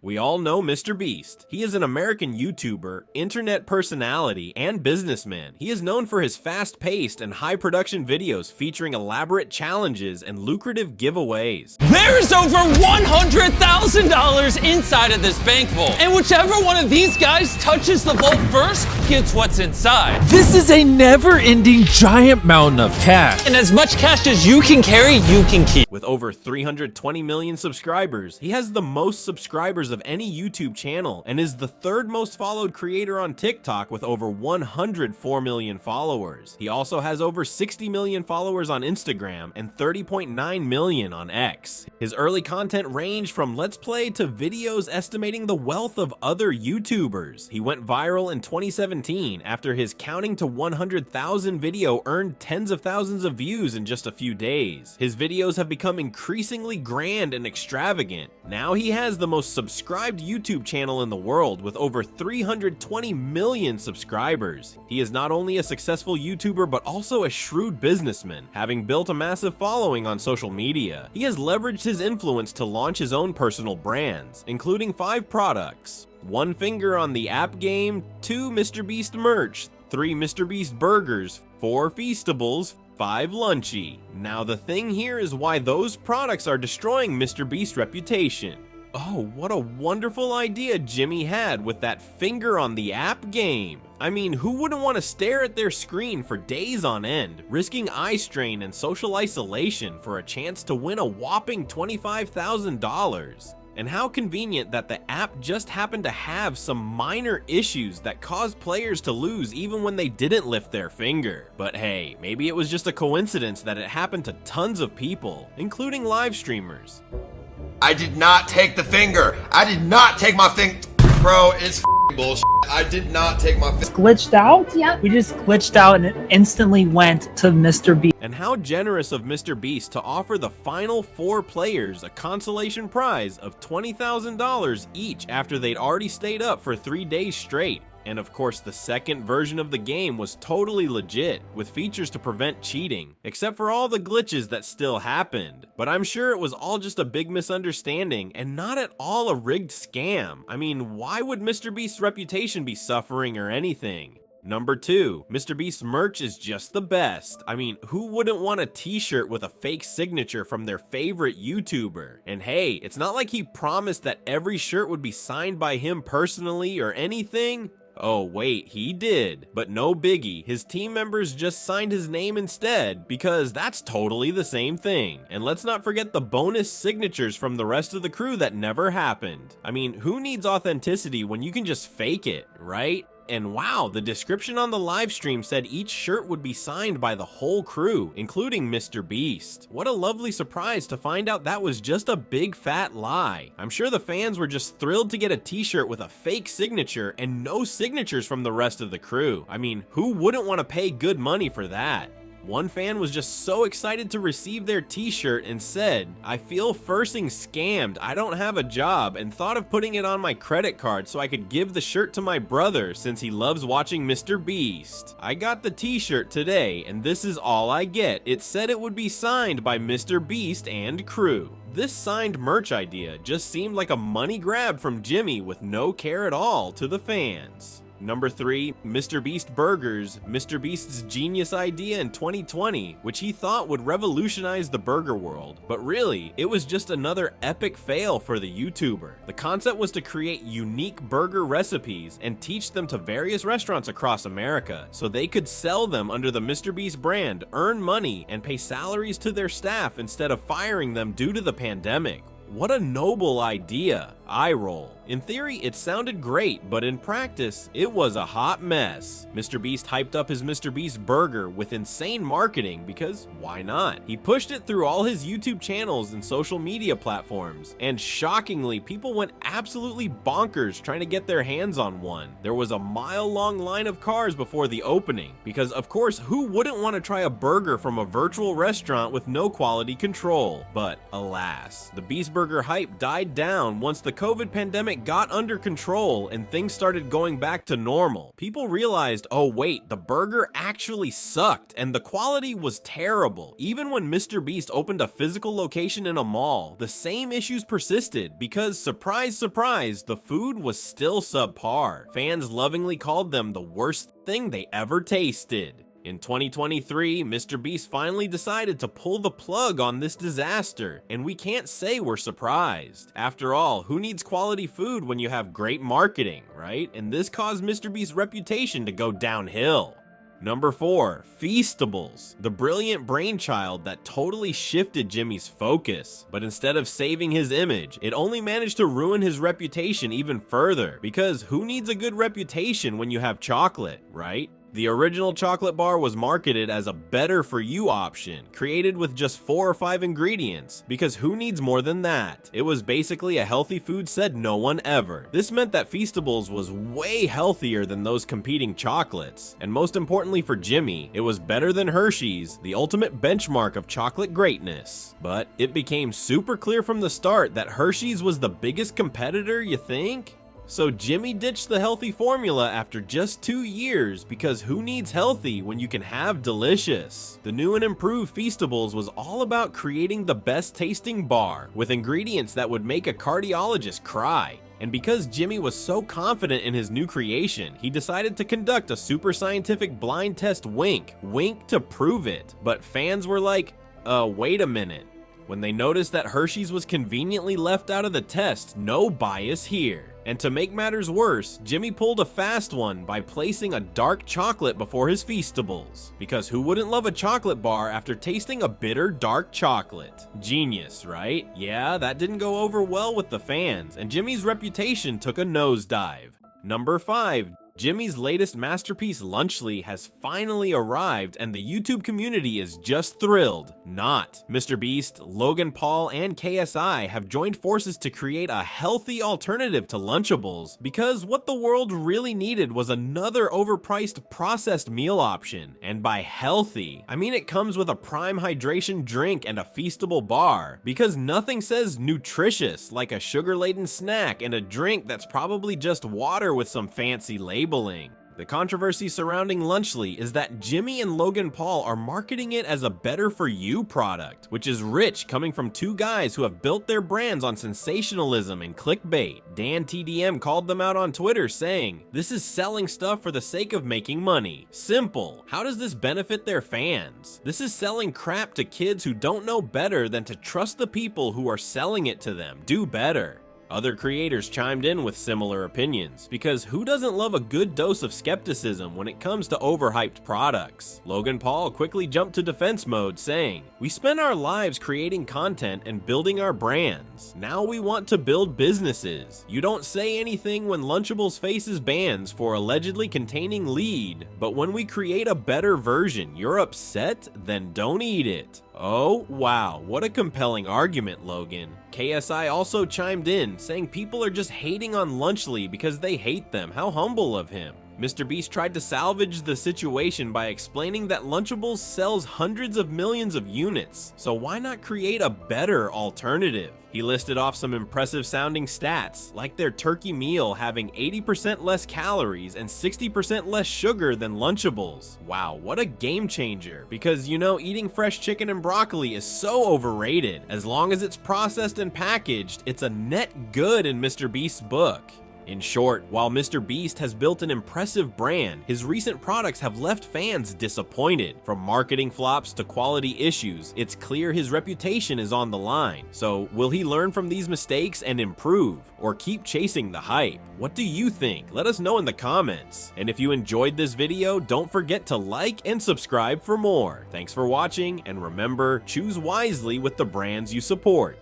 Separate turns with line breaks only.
We all know MrBeast. He is an American YouTuber, internet personality, and businessman. He is known for his fast-paced and high-production videos featuring elaborate challenges and lucrative giveaways.
There's over $100,000 inside of this bank vault, and whichever one of these guys touches the vault first gets what's inside.
This is a never-ending giant mountain of cash.
And as much cash as you can carry, you can keep.
With over 320 million subscribers, he has the most subscribers of any YouTube channel and is the third most followed creator on TikTok with over 104 million followers. He also has over 60 million followers on Instagram and 30.9 million on X. His early content ranged from Let's Play to videos estimating the wealth of other YouTubers. He went viral in 2017 after his counting to 100,000 video earned tens of thousands of views in just a few days. His videos have become increasingly grand and extravagant. Now he has the most subscribed YouTube channel in the world with over 320 million subscribers. He is not only a successful YouTuber but also a shrewd businessman, having built a massive following on social media. He has leveraged his influence to launch his own personal brands, including 5 products: 1 finger on the app game, 2 MrBeast merch, 3 MrBeast burgers, 4 Feastables, 5 Lunchy. Now the thing here is why those products are destroying MrBeast's reputation. Oh, what a wonderful idea Jimmy had with that finger on the app game. I mean, who wouldn't want to stare at their screen for days on end, risking eye strain and social isolation for a chance to win a whopping $25,000? And how convenient that the app just happened to have some minor issues that caused players to lose even when they didn't lift their finger. But hey, maybe it was just a coincidence that it happened to tons of people, including live streamers.
I did not take the finger. I did not take my finger. Bro, it's bullshit. I did not take my finger.
Glitched out?
Yep.
We just glitched out and it instantly went to MrBeast.
And how generous of MrBeast to offer the final 4 players a consolation prize of $20,000 each after they'd already stayed up for 3 days straight. And of course, the second version of the game was totally legit, with features to prevent cheating, except for all the glitches that still happened. But I'm sure it was all just a big misunderstanding and not at all a rigged scam. I mean, why would MrBeast's reputation be suffering or anything? Number 2, MrBeast's merch is just the best. I mean, who wouldn't want a t-shirt with a fake signature from their favorite YouTuber? And hey, it's not like he promised that every shirt would be signed by him personally or anything. Oh wait, he did. But no biggie, his team members just signed his name instead, because that's totally the same thing. And let's not forget the bonus signatures from the rest of the crew that never happened. I mean, who needs authenticity when you can just fake it, right? And wow, the description on the live stream said each shirt would be signed by the whole crew, including MrBeast. What a lovely surprise to find out that was just a big fat lie. I'm sure the fans were just thrilled to get a t-shirt with a fake signature and no signatures from the rest of the crew. I mean, who wouldn't want to pay good money for that? One fan was just so excited to receive their t-shirt and said, "I feel fursing scammed. I don't have a job and thought of putting it on my credit card so I could give the shirt to my brother since he loves watching MrBeast. I got the t-shirt today and this is all I get. It said it would be signed by MrBeast and crew." This signed merch idea just seemed like a money grab from Jimmy with no care at all to the fans. Number 3, MrBeast Burgers, MrBeast's genius idea in 2020, which he thought would revolutionize the burger world. But really, it was just another epic fail for the YouTuber. The concept was to create unique burger recipes and teach them to various restaurants across America, so they could sell them under the MrBeast brand, earn money, and pay salaries to their staff instead of firing them due to the pandemic. What a noble idea. Eye roll. In theory, it sounded great, but in practice, it was a hot mess. MrBeast hyped up his MrBeast burger with insane marketing because why not? He pushed it through all his YouTube channels and social media platforms, and shockingly, people went absolutely bonkers trying to get their hands on one. There was a mile-long line of cars before the opening, because of course, who wouldn't want to try a burger from a virtual restaurant with no quality control? But alas, the Beast Burger hype died down once the COVID pandemic got under control and things started going back to normal, people realized, oh wait, the burger actually sucked and the quality was terrible. Even when MrBeast opened a physical location in a mall, the same issues persisted because, surprise, surprise, the food was still subpar. Fans lovingly called them the worst thing they ever tasted. In 2023, MrBeast finally decided to pull the plug on this disaster, and we can't say we're surprised. After all, who needs quality food when you have great marketing, right? And this caused MrBeast's reputation to go downhill. Number 4, Feastables, the brilliant brainchild that totally shifted Jimmy's focus. But instead of saving his image, it only managed to ruin his reputation even further, because who needs a good reputation when you have chocolate, right? The original chocolate bar was marketed as a better-for-you option, created with just 4 or 5 ingredients, because who needs more than that? It was basically a healthy food said no one ever. This meant that Feastables was way healthier than those competing chocolates, and most importantly for Jimmy, it was better than Hershey's, the ultimate benchmark of chocolate greatness. But it became super clear from the start that Hershey's was the biggest competitor, you think? So Jimmy ditched the healthy formula after just 2 years, because who needs healthy when you can have delicious? The new and improved Feastables was all about creating the best tasting bar with ingredients that would make a cardiologist cry. And because Jimmy was so confident in his new creation, he decided to conduct a super scientific blind test wink to prove it. But fans were like, wait a minute. When they noticed that Hershey's was conveniently left out of the test, no bias here. And to make matters worse, Jimmy pulled a fast one by placing a dark chocolate before his Feastables. Because who wouldn't love a chocolate bar after tasting a bitter dark chocolate? Genius, right? Yeah, that didn't go over well with the fans, and Jimmy's reputation took a nosedive. Number 5. Jimmy's latest masterpiece, Lunchly, has finally arrived, and the YouTube community is just thrilled. Not. MrBeast, Logan Paul, and KSI have joined forces to create a healthy alternative to Lunchables, because what the world really needed was another overpriced processed meal option. And by healthy, I mean it comes with a prime hydration drink and a Feastable bar, because nothing says nutritious like a sugar-laden snack and a drink that's probably just water with some fancy labeling. The controversy surrounding Lunchly is that Jimmy and Logan Paul are marketing it as a better-for-you product, which is rich coming from 2 guys who have built their brands on sensationalism and clickbait. Dan TDM called them out on Twitter saying, "This is selling stuff for the sake of making money. Simple. How does this benefit their fans? This is selling crap to kids who don't know better than to trust the people who are selling it to them. Do better." Other creators chimed in with similar opinions, because who doesn't love a good dose of skepticism when it comes to overhyped products? Logan Paul quickly jumped to defense mode saying, "We spent our lives creating content and building our brands. Now we want to build businesses. You don't say anything when Lunchables faces bans for allegedly containing lead, but when we create a better version, you're upset? Then don't eat it." Oh, wow, what a compelling argument, Logan. KSI also chimed in, saying people are just hating on Lunchly because they hate them. How humble of him. MrBeast tried to salvage the situation by explaining that Lunchables sells hundreds of millions of units, so why not create a better alternative? He listed off some impressive sounding stats, like their turkey meal having 80% less calories and 60% less sugar than Lunchables. Wow, what a game changer, because you know, eating fresh chicken and broccoli is so overrated. As long as it's processed and packaged, it's a net good in MrBeast's book. In short, while MrBeast has built an impressive brand, his recent products have left fans disappointed. From marketing flops to quality issues, it's clear his reputation is on the line. So, will he learn from these mistakes and improve, or keep chasing the hype? What do you think? Let us know in the comments. And if you enjoyed this video, don't forget to like and subscribe for more. Thanks for watching, and remember, choose wisely with the brands you support.